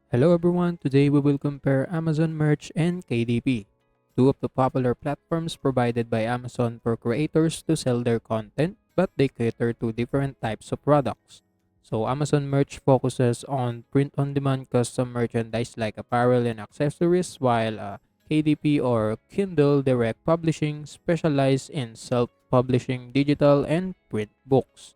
Hello everyone, today we will compare Amazon Merch and KDP, two of the popular platforms provided by Amazon for creators to sell their content, but they cater to different types of products. So Amazon Merch focuses on print-on-demand custom merchandise like apparel and accessories, while KDP or Kindle Direct Publishing specialize in self-publishing digital and print books.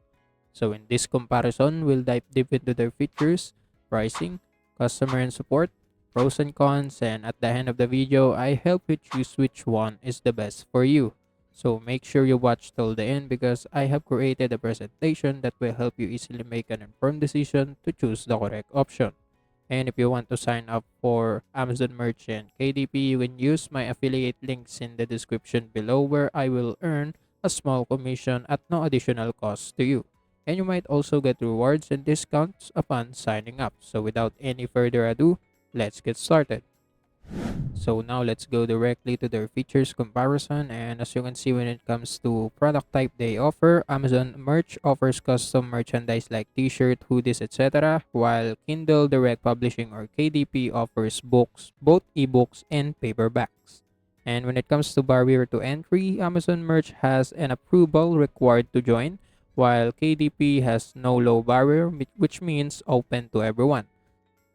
So in this comparison, we'll dive deep into their features, pricing, customer and support, pros and cons, and at the end of the video, I help you choose which one is the best for you. So make sure you watch till the end because I have created a presentation that will help you easily make an informed decision to choose the correct option. And if you want to sign up for Amazon Merchant KDP, you can use my affiliate links in the description below where I will earn a small commission at no additional cost to you. And you might also get rewards and discounts upon signing up. So without any further ado, let's get started. So now let's go directly to their features comparison, and as you can see, when it comes to product type they offer, Amazon Merch offers custom merchandise like t-shirt, hoodies, etc., while Kindle Direct Publishing or KDP offers books, both ebooks and paperbacks. And when it comes to barrier to entry, Amazon Merch has an approval required to join, while KDP has no low barrier, which means open to everyone.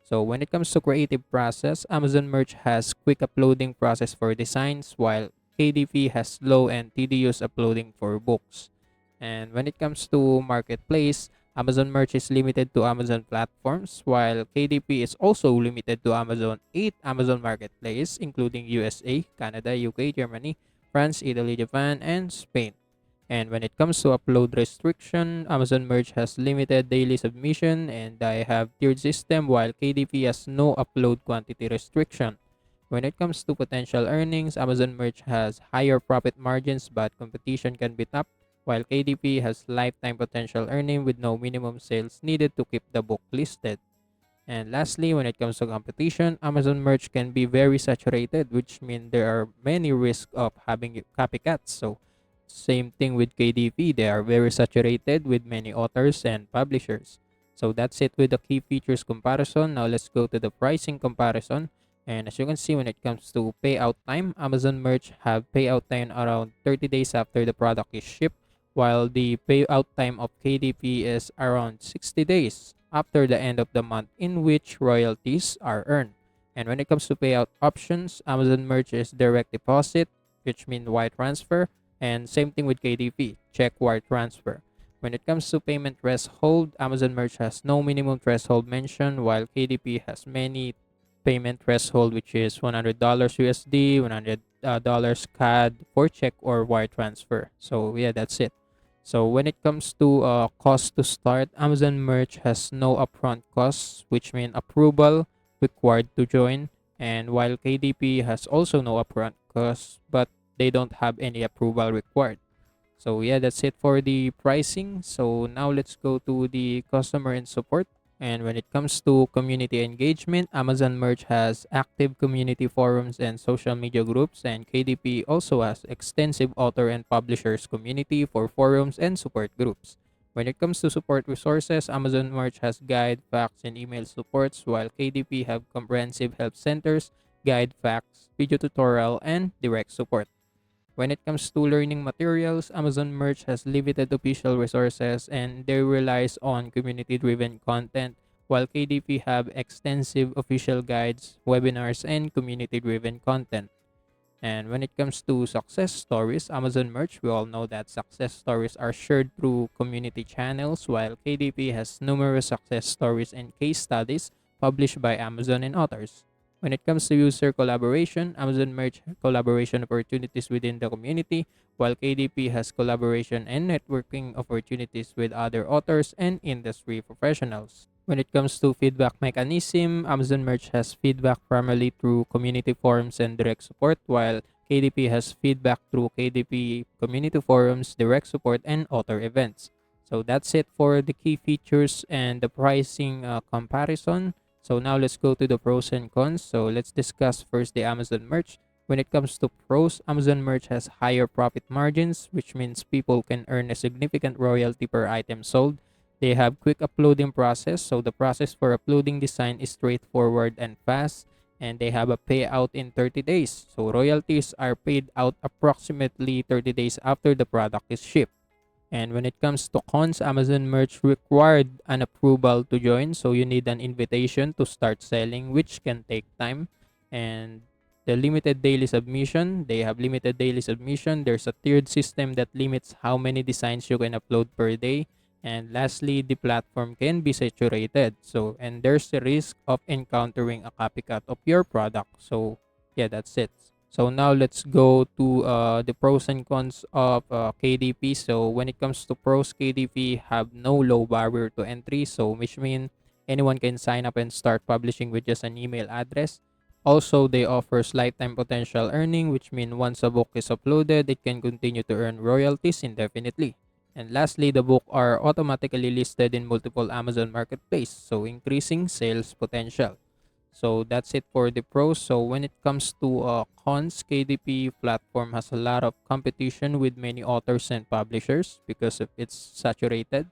So when it comes to creative process, Amazon Merch has quick uploading process for designs, while KDP has slow and tedious uploading for books. And when it comes to marketplace, Amazon Merch is limited to Amazon platforms, while KDP is also limited to Amazon 8 Amazon Marketplace, including USA, Canada, UK, Germany, France, Italy, Japan, and Spain. And when it comes to upload restriction, Amazon Merch has limited daily submission and I have tiered system while KDP has no upload quantity restriction. When it comes to potential earnings, Amazon Merch has higher profit margins but competition can be tough, while KDP has lifetime potential earning with no minimum sales needed to keep the book listed. And lastly, when it comes to competition, Amazon Merch can be very saturated, which means there are many risks of having copycats. So same thing with KDP, they are very saturated with many authors and publishers. So that's it with the key features comparison. Now let's go to the pricing comparison. And as you can see, when it comes to payout time, Amazon Merch have payout time around 30 days after the product is shipped, while the payout time of KDP is around 60 days after the end of the month in which royalties are earned. And when it comes to payout options, Amazon Merch is direct deposit, which means wire transfer, and same thing with KDP, check wire transfer. When it comes to payment threshold, Amazon Merch has no minimum threshold mentioned, while KDP has many payment threshold, which is $100 USD, $100 CAD for check or wire transfer. So yeah, that's it. So when it comes to cost to start, Amazon Merch has no upfront costs, which mean approval required to join. And while KDP has also no upfront costs, but they don't have any approval required. So yeah, that's it for the pricing. So now let's go to the customer and support. And when it comes to community engagement, Amazon Merch has active community forums and social media groups, and KDP also has extensive author and publishers community for forums and support groups. When it comes to support resources, Amazon Merch has guide, fax, and email supports, while KDP have comprehensive help centers, guide, fax, video tutorial, and direct support. When it comes to learning materials, Amazon Merch has limited official resources and they relies on community-driven content, while KDP have extensive official guides, webinars, and community-driven content. And when it comes to success stories, Amazon Merch, we all know that success stories are shared through community channels, while KDP has numerous success stories and case studies published by Amazon and others. When it comes to user collaboration, Amazon Merch has collaboration opportunities within the community, while KDP has collaboration and networking opportunities with other authors and industry professionals. When it comes to feedback mechanism, Amazon Merch has feedback primarily through community forums and direct support, while KDP has feedback through KDP community forums, direct support, and author events. So that's it for the key features and the pricing comparison. So now let's go to the pros and cons. So let's discuss first the Amazon Merch. When it comes to pros, Amazon Merch has higher profit margins, which means people can earn a significant royalty per item sold. They have quick uploading process. So the process for uploading design is straightforward and fast. And they have a payout in 30 days. So royalties are paid out approximately 30 days after the product is shipped. And when it comes to cons, Amazon Merch required an approval to join. So you need an invitation to start selling, which can take time. And the limited daily submission, they have limited daily submission. There's a tiered system that limits how many designs you can upload per day. And lastly, the platform can be saturated. So, and there's the risk of encountering a copycat of your product. So, yeah, that's it. So now let's go to the pros and cons of KDP. So when it comes to pros, KDP have no low barrier to entry. So which means anyone can sign up and start publishing with just an email address. Also, they offers lifetime potential earning, which means once a book is uploaded, it can continue to earn royalties indefinitely. And lastly, the book are automatically listed in multiple Amazon marketplace, so increasing sales potential. So that's it for the pros. So when it comes to cons, KDP platform has a lot of competition with many authors and publishers because of it's saturated.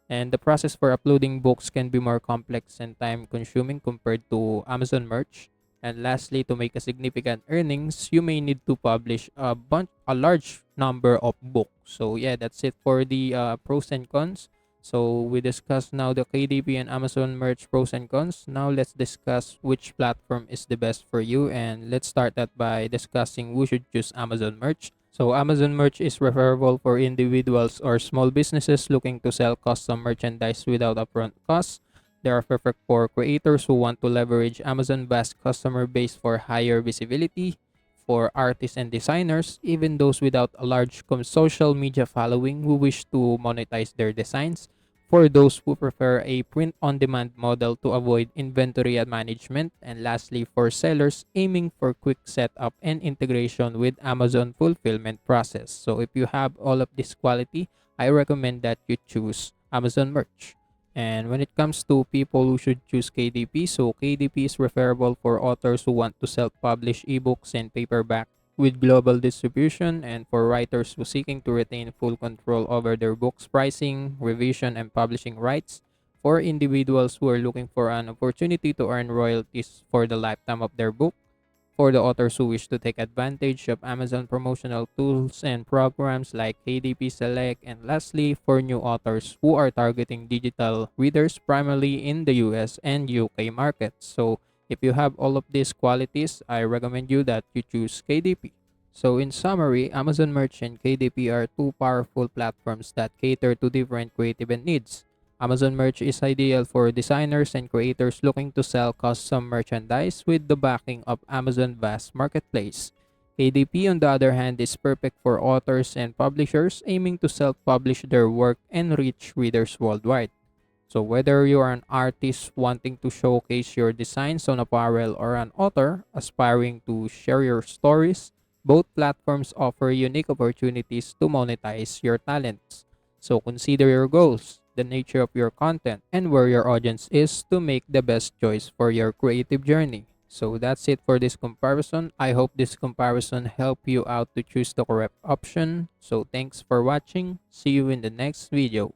And the process for uploading books can be more complex and time consuming compared to Amazon Merch. And lastly, to make a significant earnings, you may need to publish a large number of books. So yeah, that's it for the pros and cons. So we discussed now the KDP and Amazon Merch pros and cons. Now let's discuss which platform is the best for you. And let's start that by discussing who should choose Amazon Merch. So Amazon Merch is referable for individuals or small businesses looking to sell custom merchandise without upfront costs. They are perfect for creators who want to leverage Amazon's vast customer base for higher visibility, for artists and designers, even those without a large social media following who wish to monetize their designs, for those who prefer a print-on-demand model to avoid inventory management, and lastly, for sellers aiming for quick setup and integration with Amazon fulfillment process. So if you have all of this quality, I recommend that you choose Amazon Merch. And when it comes to people who should choose KDP, so KDP is referable for authors who want to self-publish ebooks and paperback with global distribution, and for writers who seeking to retain full control over their books' pricing, revision, and publishing rights, for individuals who are looking for an opportunity to earn royalties for the lifetime of their book, for the authors who wish to take advantage of Amazon promotional tools and programs like KDP Select, and lastly, for new authors who are targeting digital readers primarily in the US and UK markets. So, if you have all of these qualities, I recommend you that you choose KDP. So, in summary, Amazon Merch and KDP are two powerful platforms that cater to different creative needs. Amazon Merch is ideal for designers and creators looking to sell custom merchandise with the backing of Amazon's vast marketplace. KDP, on the other hand, is perfect for authors and publishers aiming to self publish their work and reach readers worldwide. So, whether you are an artist wanting to showcase your designs on apparel or an author aspiring to share your stories, both platforms offer unique opportunities to monetize your talents. So, consider your goals, the nature of your content, and where your audience is to make the best choice for your creative journey. So, that's it for this comparison. I hope this comparison helped you out to choose the correct option. So, thanks for watching. See you in the next video.